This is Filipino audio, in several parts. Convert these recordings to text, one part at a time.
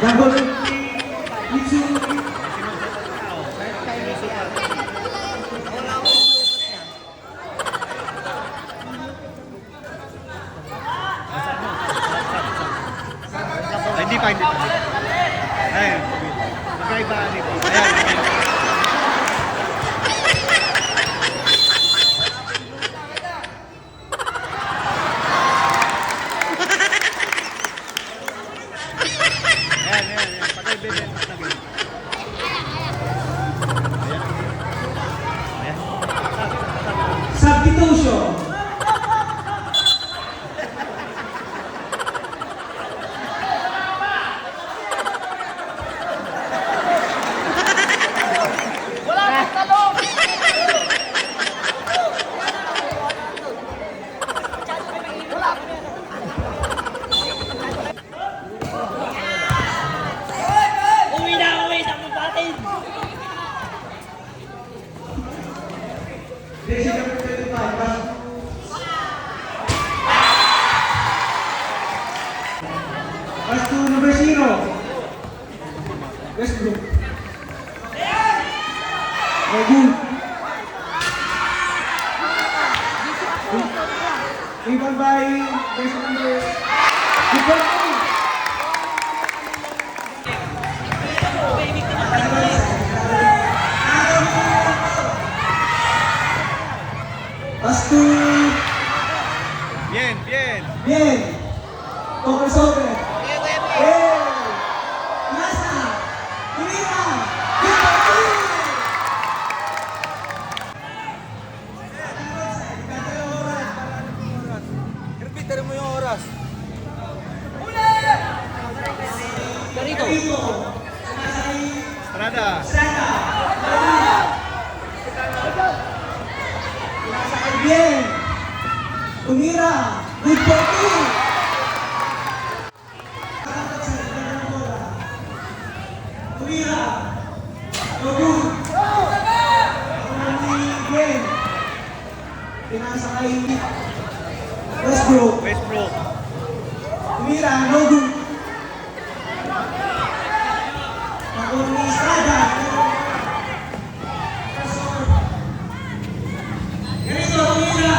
Number 3, Mitsu. Hindi pa. Ayun. Magkaiba dito. Ayan. Ayan. Pagkaiba mas na gano'n. Ayan. Substitution. Jersey number 25, pass to number 0. Westbrook. Very good. Rebound by jersey number 2. Pass to Bien. Over. Nasa. Tumira. Repeater mo yung oras. Dito. Estrada. Nasa kay Bien. Tumira. Good for 2. Tumira. No good. Bien. Pinasa kay Westbrook. Tumira. No good. Nakuha ni Estrada. Ganito, Tumira.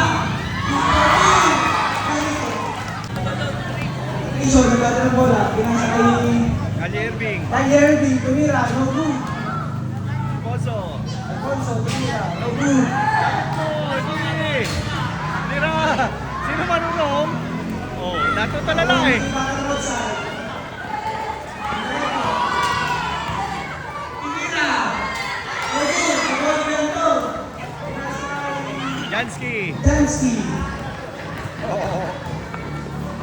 Iso, nagkata ng bola. Pinasa kay Irving. Irving. Tumira. No good. Poso. Alfonso. Tumira. No good. Hindi. Tira. Sino manunong? Oh, nato talala eh. Jansky.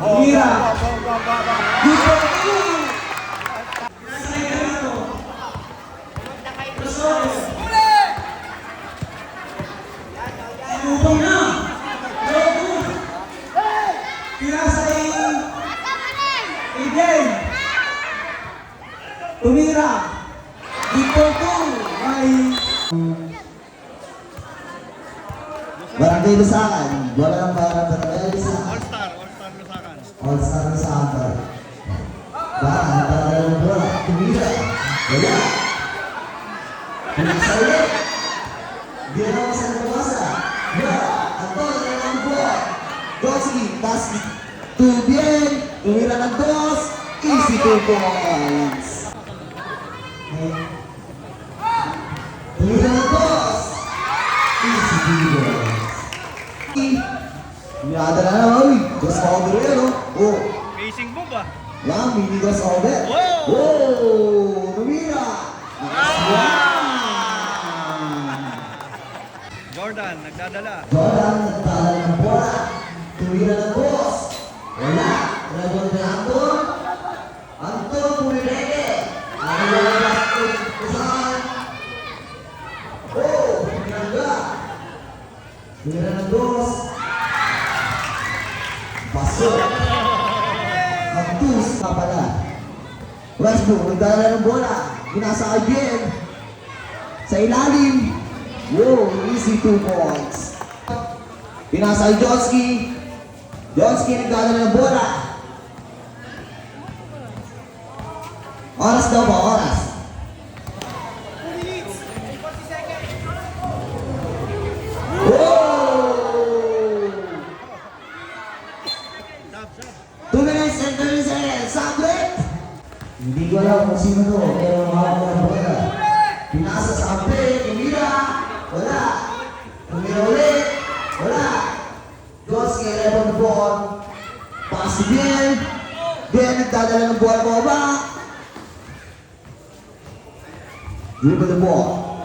Tumira. Good for 2. Pinasa kay Garito. Rosales. Sinubong na. No good. Pinasa kay Aiden. Tumira. Good for 2. Barangay Lusakan, bola ng Barangay Lusakan. All-Star Lusakan. All-Star Lusakan. Barangay ng bola, tumira. Wala. Pinasa ulit. Di na ako sa nabasa. Wala. Anton, ang bola. Doski, pass to Bien. Tumira ng dos. Easy 2 points. Tumira ng dos. Easy 2 points. Mirada na naman, crossover yan, no? Oh, Facing move ah. yan, mini crossover. Wow! Oh, tumira. Jordan, nagdadala. Jordan, nagtala ng bola. Tumira ng boss. Wala. Dragon na Anton. Anton, pumileke. Ang lalabas ko saan? Oh, tumira. Tumira ng boss. Pasok. Magtus pa pala. Westbrook, nagdala ng bola. Pinasa kay Bien. Sa ilalim. Yo, easy 2 points. Pinasa kay Joski. Joski nagdala ng bola. Oras daw po, oras. Whoa! 2 minutes and 30 seconds. Stop break! Hindi ko alam kung sino to, pero mahal na bola. Pinasa sa kampe, tumira, wala. Tumira ulit, wala. Dos kay Lebon the ball. Pass to Bien. Bien nagdadala ng bola baba. Dribble the ball.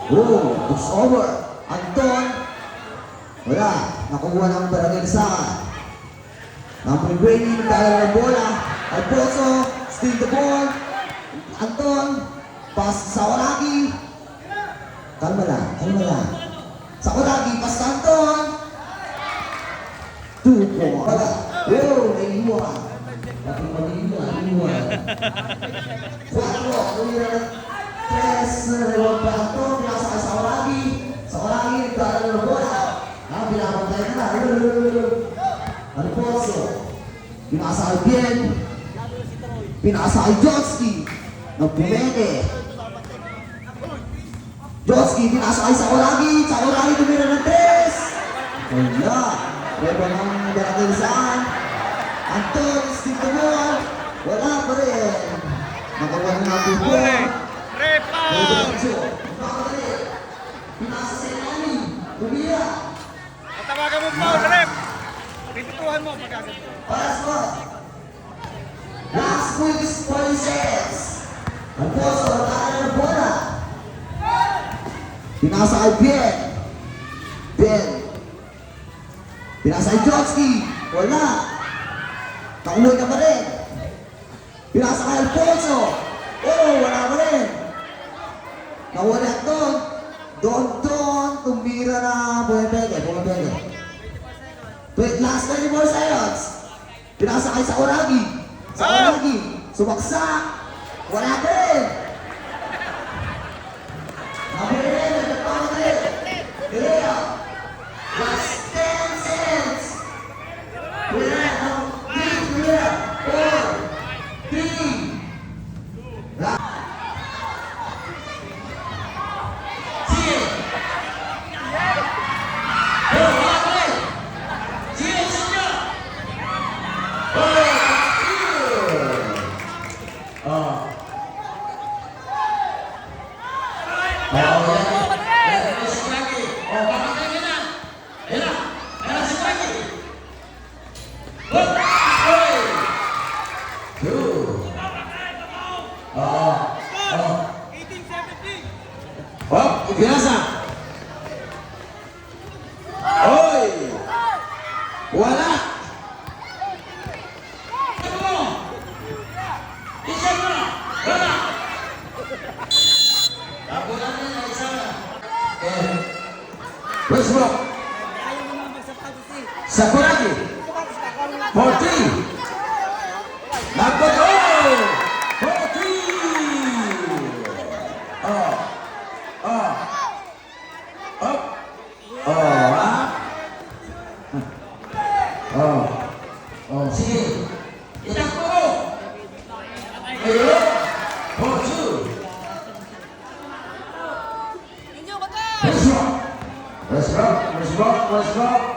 Oh, it's over. Anton. Wala. Nakuha ng Barangay Saka. Number Brady, nagdadala ng bola. Alfonso, steal the ball. Anton. Pass sa Sakuragi. Kalma lang, kalma lang. Sakuragi, pass sa Anton. 2 points. Wala. Oh, naiiwan. Naiiwan. 4, tumira ng 3, reward pa Anton. Pinasa kay Sakuragi. Sakuragi, nagdadala ng bola. Pinapantay na. Alfonso. Pinasa kay Bien. Pinasa kay Jotsky. Nagpumete. Jotsky, pinasa kay Sakuragi. Sakuragi, tumira ng 3. Wala. Pwede ng Barangay Saan. Anton, stick the ball. Wala pa rin. Nakawan na ang ball. Repa! Pinasa sa Ilani. Tumira. Tawagan mo pa, Rep! Pitutuhan mo pagkagalit. Paras mo. Last quick 40 seconds. Alfonso, nakakala ng bola. Pinasa kay Bien. Bien. Pinasa kay Jotsky. Wala. Nakuloy na pa rin. Pinasa kay Alfonso. Oh, wala pa rin. Nawala doon. Doon. Tumira na. Pumipege. Last 24 seconds. Pinasa kay Sakuragi. Sakuragi. Sumaksak. Wala pa rin. Number 11. Nagpamatid. Ilea. Last 10 seconds. Ilea. 4, 3. Pinasa. Oy! Wala! Westbrook. Sakuragi. 40. Dapat. Oh! 40. Sige. Itakbo mo. Ayun. 42. Westbrook.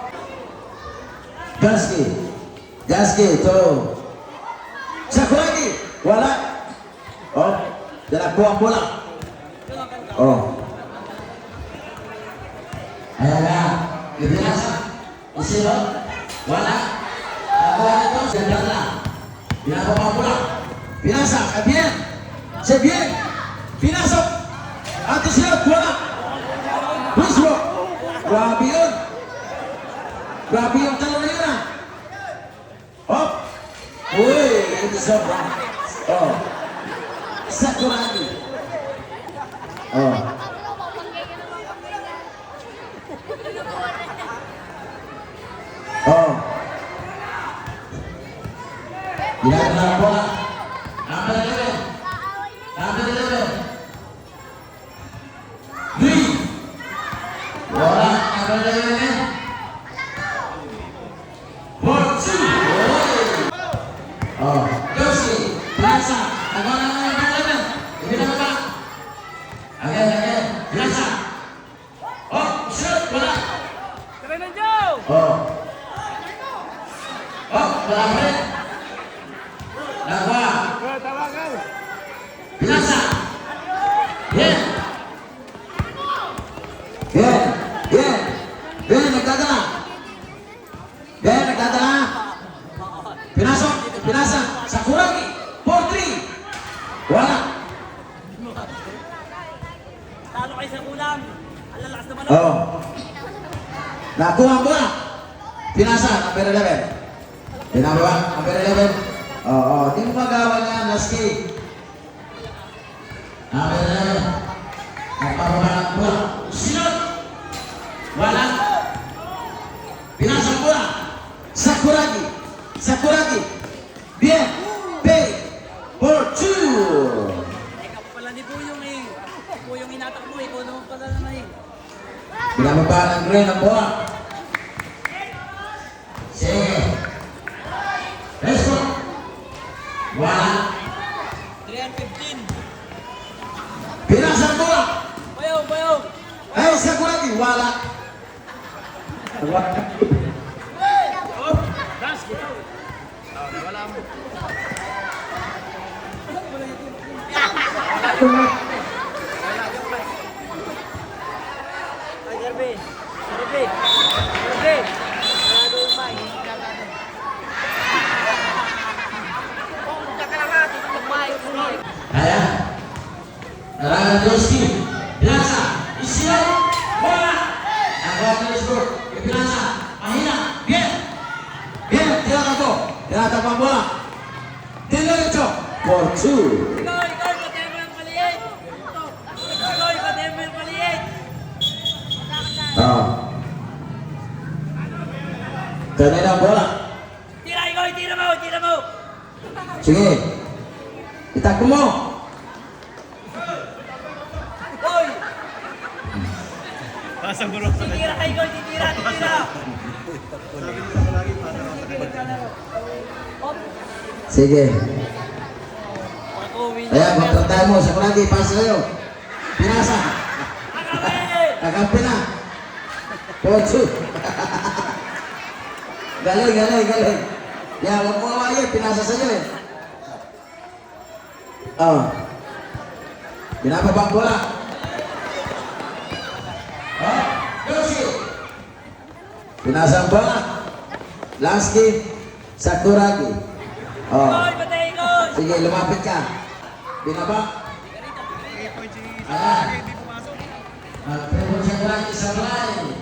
Gaski, to. Sakuragi. Wala. Oh, dalakbo ang bola. Oh. Ayan na. Ibinasa. Isiro. Wala. Nakuha nito. Ganda na. Binababa ang bola. Pinasa. Bien. Si Bien. Pinasok. Ate siya. Wala. Westbrook. Grabe yun. Grabe yung talo na yun ah. Hop. Uy. Ito sobra. Oh. Sakuragi. Oh. Oh. Ginagawa ang bola. Number 11. Lee. Bola. Number 11. 42. Oh. Yoshi. Pinasa. Nagawa na wala pa rin. Dalawa. Tawagan. Pinasa. Bien. Bien. Bien. Bien, nagdadala. Bien, nagdadala. Pinasok. Pinasa. Sakuragi. 4-3. Wala. Talo kayo sa kulang. Ang lalakas naman. Oh. Nakuha ang bola. Pinasa. Number 11. Pinaba. Number 11. Oh, di mo magawa niya. Naski. Number 11. Nagpapaba ng bola. Sinot. Wala. Pinasa ang bola. Sakuragi. Sakuragi. Bien. Pay. For 2. Ikaw pala ni Buyong eh. Buyong inatak mo, ikaw naman pala naman eh. Binababa ng Green ang bola. Sige. Let's go. Wala. 315. Pinasa ang bola. Bayong, bayong. Ay, Sakuragi. Wala. Ay, Derby. Derby. Derby. Sarado yung mic. Oh, magkakalamat. Ito yung mic. Ayan. Narangan Joski. Pinasa. Isiyaw. Wala. Nakuha ng score. Pinasa. Mahina. Bien. Bien. Tiratak ko. Tiratak ang bola. Diretso. For 2. Ikaw, ipatay mo yung maliit. Ikaw, ipatay mo yung maliit. Kanina ang bola. Tira, ikaw, tira mo, tira mo. Sige. Itakbo mo. Hoy, Pasang burok sa titira ka, ikaw, titira, titira. Sige. Ako, win. Ayan, magtratay mo. Sakuragi. Pass sa'yo. Pinasa. Kakampi na. For 2. Galing, galing, galing. Yan, huwag mo awayin. Pinasa sa'yo eh. Oh. Binababa ang bola. Oh, Yoshi. Pinasa ang bola. Lansky. Sakuragi. Oh. Ikaw, ipatay, ikaw. Sige, lumapit ka. Binaba. Ayan. Magpapos siya ko lang isang line.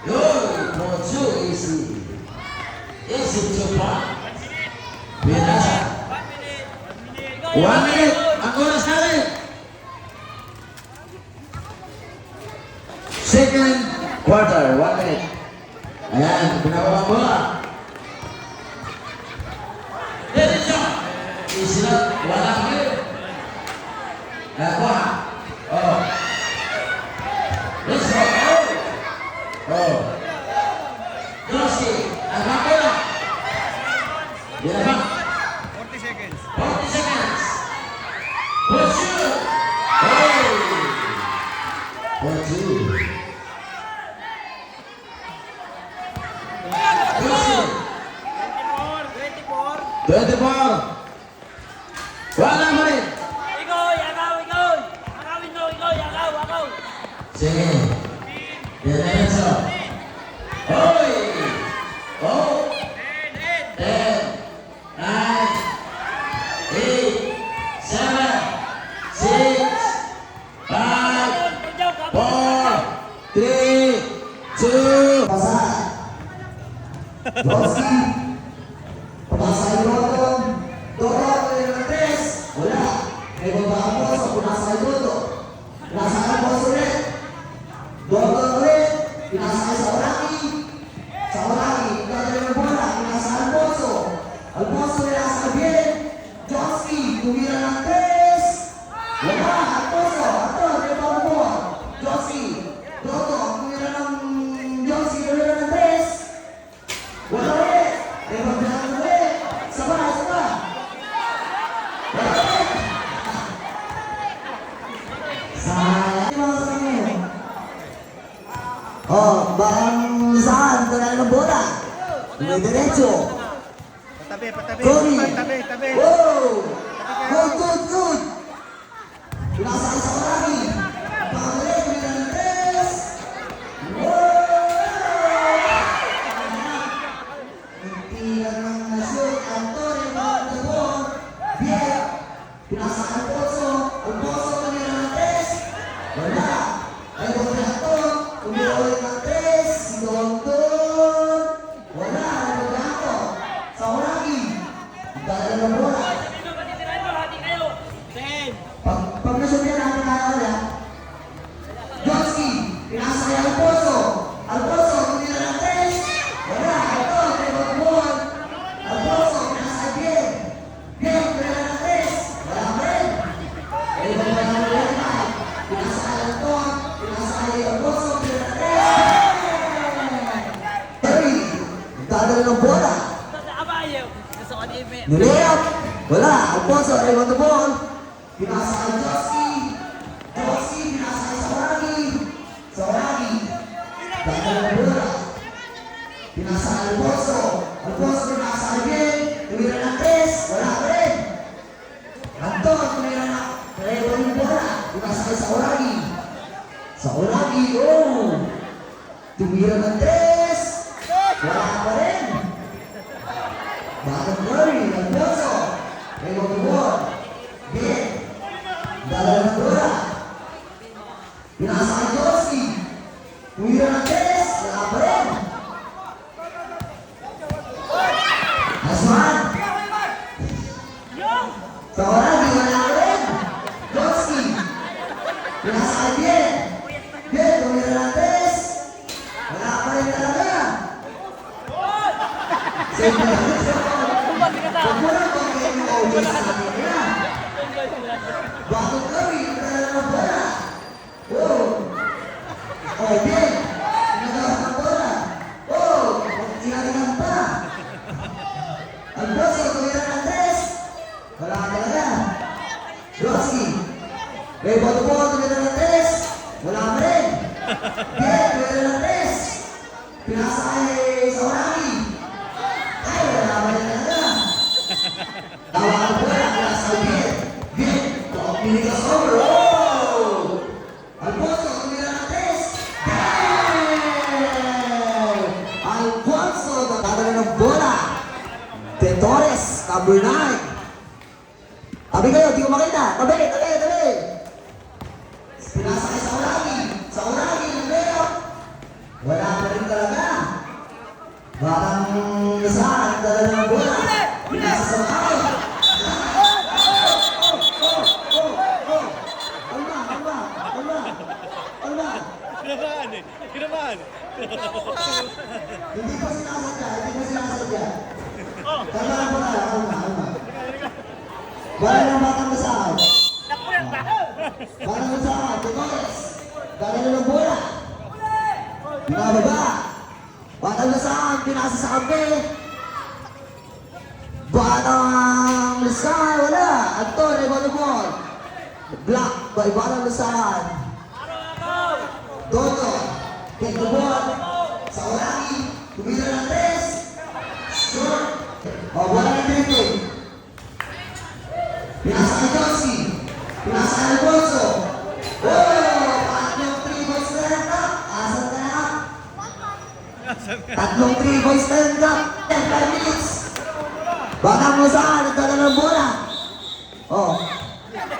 Yun! Mochu, easy. Easy to pa. Binasa. 1 minute. Ang oras natin. Second quarter. 1 minute. Ayan, pinababa ang bola. Diretso. Isinot. Wala kami. Nakuha. Oh. Let's go. Oh. Joshi. Nakuha bola. Binaba. 40 seconds. 40 seconds. Push you. Hey. For 2. Joshi. 24. Wala mo rin. Ikaw, yakaw, ikaw. Akawin mo, ikaw, yakaw, akaw. Sige. Diretso. Hoy. Oh. 10. 9. 8. 7. 6. 5. 4. 3. 2. Pasal. Joski. Pasal Rotom. Dorong dengan tres. Wala. May babaan mo sa pinasakay Dodo. Pinasakay mo sa ulit. Dodo ulit. Pinasakay sa Oraki. Sa Oraki. Pinasakay ng bola. Pinasakay Alfonso. Alfonso pinasakay bien. Joski. Tumira ng tres. Wala. Alfonso. Ato. May babaan mo. Joski. Dodo. Tumira ng Joski. Tumira ng tres. Wala ulit. May babaan ulit. Sabay. Sabay. Oh, bang saan? Ito na ng bola. May diretso. Tabi, patabi. Cory. Tabi, tabi. Wow! Good, good, good! Pinasakay sa Oragi. Pangalik, tumira ng 3. Hindi lang ng shoot. Antonio, mga tabor. Bien. Pinasakay ang Alfonso. Alfonso, tumira ng 3. Wala. Ay, huwag na ito. Tumira ulit ng 3. Si Dondon. Wala. Ano ba ito? Sa Oragi. Dahil ng bola. Pag nasabihan natin kaya, Joski, pinasa kay Alfonso. Alfonso, tumira ng 3. Wala. Ito, tribal ball. Alfonso, pinasa kay Bien. Bien, tumira ng 3. Wala pa rin. Eh, wala na rin. Pinasa kay Anton. Pinasa kay Alfonso, tumira ng 3. Terry, nagdadala ng bola. Nilayap. Wala. Alfonso, tribal the ball. Pinasa kay Joski. Joski, pinasa kay Sauragi. Sauragi. Dahil ng bola. Pinasa kay Alfonso. Alfonso, pinasa kay Ben. Tumira ng 3. Wala pa rin. Anton, tumira na. Trebo yung bola. Pinasa kay Sauragi. Sauragi, oh. Tumira ng 3. Wala pa rin. Batang Curry, Alfonso. Trebo yung bola. Ben. Dala ng bola. Pinasa kay Joski. Tumira ng 3. Wala pa rin. Asman. Sa Oragi, wala pa rin. Joski. Pinasa kay Bien. Bien, tumira ng 3. Wala pa rin talaga. Save na lang. Huwag mo lang kung kayo yung audience sa akin na. Bakit Curry, nagdala ng bola. Oh. Oh, Bien. Nagdala ng bola. Oh, tinalingan pa. Alfonso, tumira ng 3. Wala talaga. Joski. Rebo the ball, tumira ng 3. Wala pa rin. Bien, tumira ng 3. Pinasa kay Sauragi. Ay, wala pa rin talaga. Tawa ang bola, pinasa kay Bien. Bien, pinigas over. Oh! Alfonso, tumira ng 3. Bang! Alfonso, nakadala ng bola. De Torres, number 9. Tabi kayo, di ko makita. Tabi, tabi, tabi. Pinasa kay Sauragi. Sauragi, layup. Wala pa rin talaga. Batang Lisan, nagdala ng bola. Pinasa sa makakay. Alma, alma, alma, alma. Kinabahan eh. Kinabahan. Hindi pa sinasadya, hindi pa sinasadya. Kalma lang po tayo, kalma, kalma. Wala ng batang Lisan. Batang Lisan, De Torres. Dala na ng bola. Binababa. Batang Lisan, pinasa sa kampi. Batang Lisan, wala. Anton, rebound the ball. Block by Batang Lisan. Dodo, take the ball. Sauragi, tumira ng 3. Short. O, bola ng dribbling. Pinasa kay Joski. Pinasa kay Alfonso. Oh, tatlong 3 boys stand up. Asan ka na? Tatlong 3 boys stand up. 10 minutes. Baka mo saan, nagdala ng bola. Oh,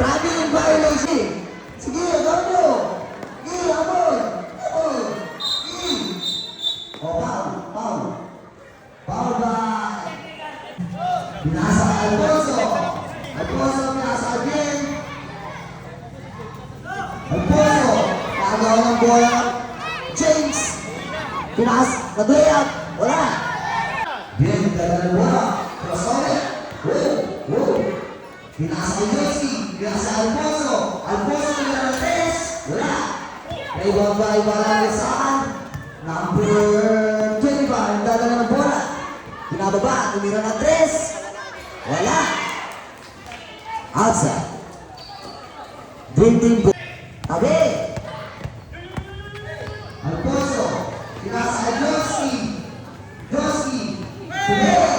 traveling violation. Sige, gawin nyo. Sige, abon. Abon. Sige. Oh, foul, foul. Foul by. Pinasa kay Alfonso. Alfonso, pinasa kay Bien. Alfonso, nakagawa ng bola. James. Nag-layup. Wala. Bien, dala ng bola. Crossover. Wow, wow. Pinasa kay Joski. Pinasa kay Alfonso. Alfonso, tumira ng 3. Wala. Rebound by Batang Lisan. Number 25, dala ng bola. Pinababa, tumira ng 3. Wala. Outside. Dream team ball. Tabi. Alfonso. Pinasa kay Joski. Joski. Tumira.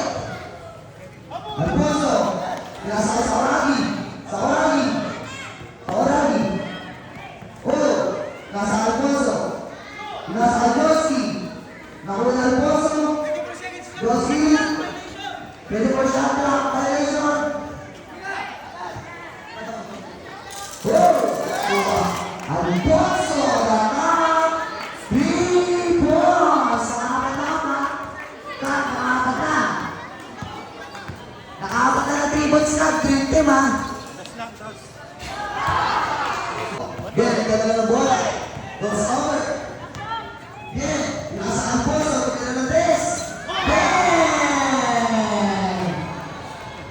Pinasakay sa Oragi. Sa Oragi. Sa Oragi. Oh, nasa Alfonso. Nasa Alfonsi. Nakuha na Alfonso. Joski. Pwede po shot clock. Violation. Oh, Alfonso. Dapat. 3 points. Nakakatama. Nakakata. Nakakata na 3 points na. Green team ha. Bien, ganda ng bola. Goes over. Bien, nasa Alfonso. Pagkita ng 3. Bien!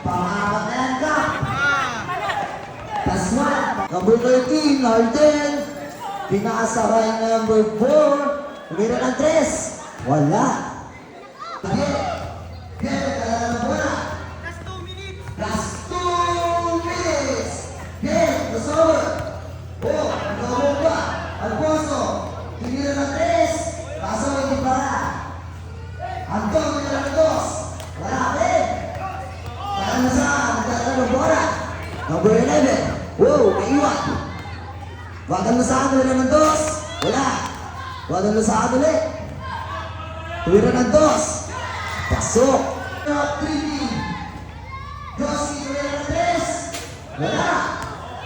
Pangapat na yan ka. Plus 1. Number 13, Arden. Pinasa kay number 4. Pagkita ng 3. Wala. Bien. Bien, ganda ng bola. Last 2 minutes. Bien, goes over. Oh, nagawag pa. Alfonso, tinira ng 3. Kaso hindi para. Anton, tinira ng 2. Wala rin. Kaya na sa nagdala ng bola. Number 11. Wow, may iwan. Wagan na sa akin, tinira ng 2. Wala. Wagan na sa akin ulit. Tinira ng 2. Pasok. 3. Josie, tinira ng 3. Wala.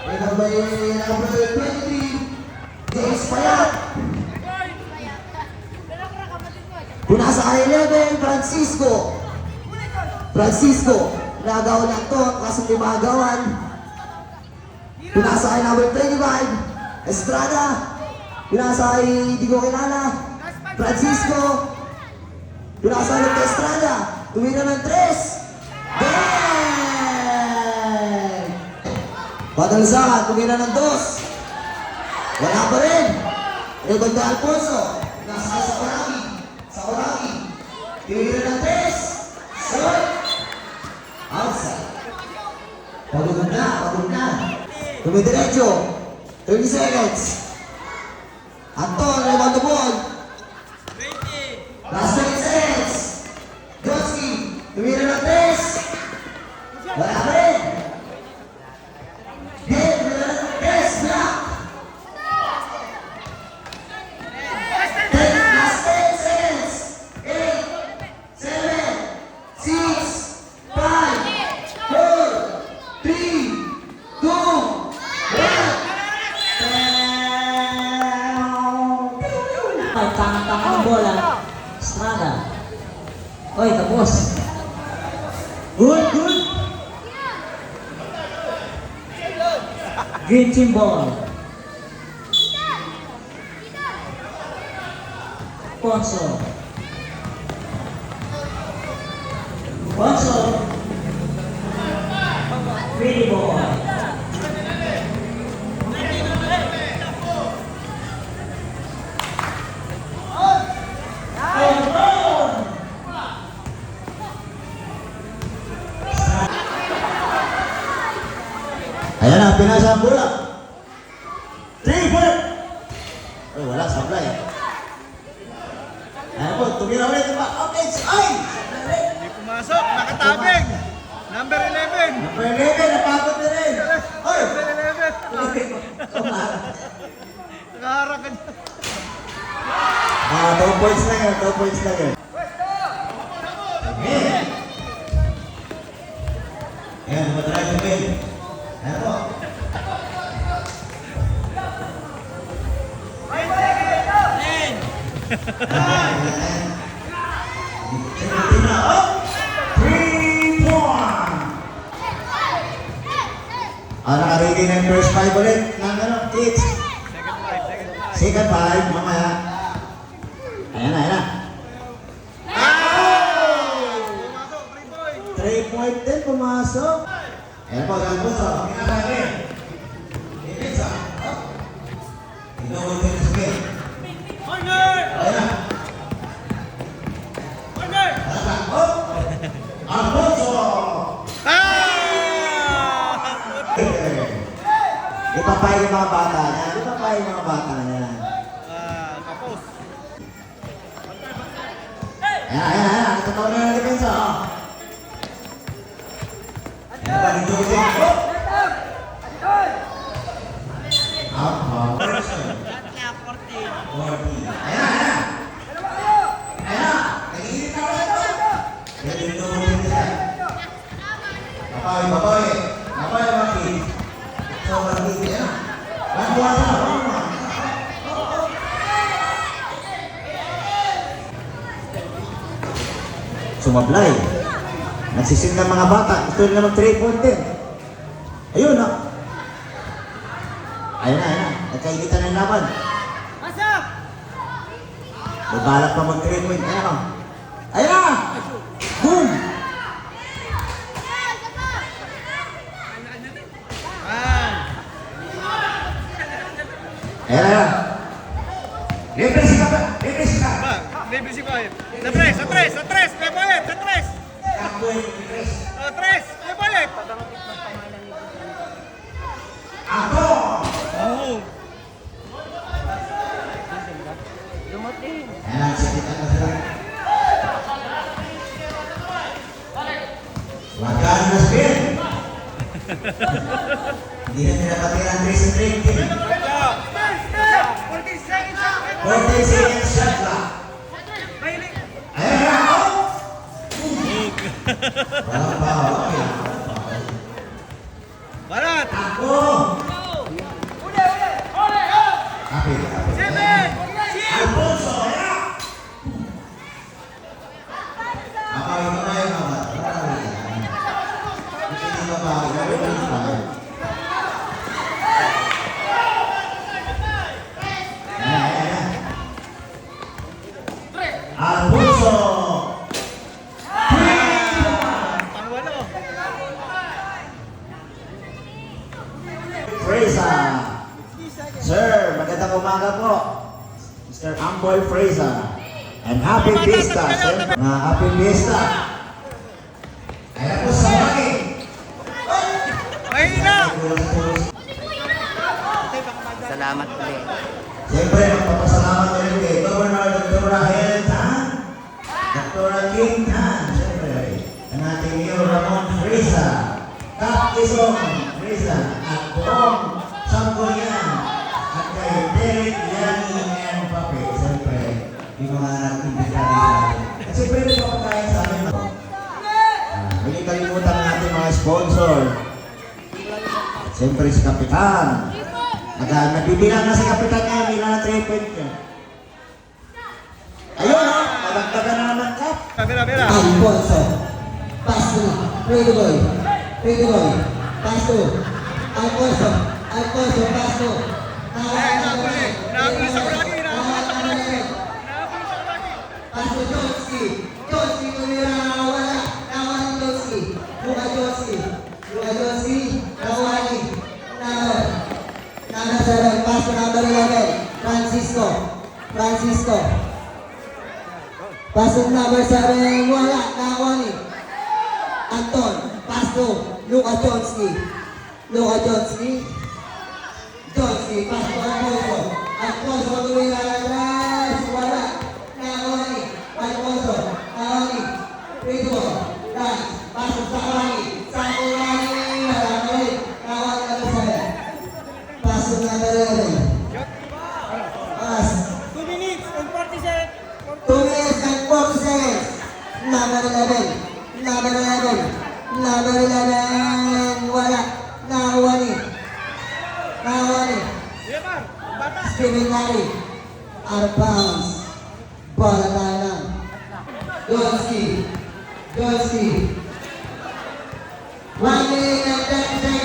Ikaw ba yung number 23? James Payat. Punasa kay 11, Francisco. Francisco. Nagawa na ito, kaso may magawan. Punasa kay number 25, Estrada. Punasa kay hindi ko kilala, Francisco. Punasa ulit kay Estrada. Tumira ng 3. Bang! Patalsakan, tumira ng 2. Wala pa rin. Rebound na Alfonso. Nasa sa Oragi. Sa Oragi. Tumira ng 3. Short. Outside. Pagod na. Tumidiretso. 30 seconds. Anton, rebound the ball. 20. Last 20 seconds. Joski. Tumira ng 3. Wala pa rin. Ay, tangan-tangan ng bola. Estrada. Oy, tapos. Good. Green team ball. Ponso. Pretty boy. Ayan na, pinasa ang bola. 3 point. Ay, wala, sablay. Ayan po, tumira ulit. Okay, ay! Hindi pumasok, nakatabing. Number 11. Number 11, napagod na rin. Oy! Number 11. Nakaharap ka dyan. 2 points lang yun, 2 points lang yun. Ayan. Ayan, matry to win. Ayan po. Nakarigay na yung first 5 ulit ng kids. Second 5, mamaya. Ayan na. 3 point din, pumasok. Ayan po, ganun po sa pinakain. Defense ah. Inoon din sa game. Ayan na. Alfonso! Ipapay yung mga bata niya. Tapos. Ayan. Ito na ng depensa. Ayan pa, dito Babae, babae. Babae, Maki. So, Maki, yan. Nagbuwasa, sumablay. Nagsisim ng mga bata. Gusto nila mag 3-point din. Ayun, no? Ayun na, ayun na. Nagkainitan ng laban. Pasok! May balak pa mag 3-point. Ayun, no? Ayun na! Boom! Ayun na, ayun. Libre si Kapa. Libre si Kapa. Libre si Bayet. Sa tres, sa tres, sa tres. Kay Bayet, sa tres. Kapoy, libre. Sa tres, kay Bayet. Ako! Oh. Dumating. Ayan, sakit ang sila. Wagaan na spin. Hindi na nila patira ang 3 sa 3. 40 seconds. 40 seconds shot clock. Ayan na, out! Walang bawal. Barat. Ako! Kapit, kapit. Alfonso, ayan! Ako, ito na yung mga bata. Hindi ka ba? Hindi ka ba? Alfonso! Pangwalo. Freza! Sir, magandang umaga po. Mr. Amboy Freza. And happy Fiesta, sir. Happy Fiesta. Kaya po sa bagay. Mahina. Salamat ulit. Siyempre, magpapasalamat ulit kay Governor Dr. Helen Tan, Dr. King Tan, siyempre, ang ating Mayor Ramon Freza, Kap Isong Freza, at buong Sanggunian, at kay Derek Yani and Pape, siyempre, yung mga nag-imbita dito. At siyempre, nagpapakain sa amin. Hindi kalimutan natin mga sponsor. At siyempre, si Kapitan. Nagbibilang na si Kapitan ngayon, bilang na 3 point niya. Ayun, oh, madagdagan na naman, Kap. Kamera, kamera. Alfonso. Pass to. Pretty boy. Pretty boy. Pass to. Alfonso. Alfonso, pass to. Nahabol sa Kuragi. Pass to Johnski. Johnski, kumira wala. Nawala ni Johnski. Luka Johnski. Luka Johnski. Nawali. Nana 7. Pass to number 11. Francisco. Francisco. Pass to number 7. Wala. Nawali. Anton. Pass to Luka Johnski. Luka Johnski. Johnski. Pass to Alfonso. Alfonso, kumira atrás. Wala. Nawali. Alfonso. Nawali. Ridwan. Lance. Pass to Sakawani. Sakawani. Wala. Nawali. Nawali number 7. Pass to number 11. Pass. 2 minutes and 40 seconds. 2 minutes and 40 seconds. Number 11. Number 11. Number 11. Wala. Nawali. Nawali. Yeman, bata. Steven Larry. Out of bounds. Bola tayo lang. Gonski. Gonski. 1 minute and 10 seconds.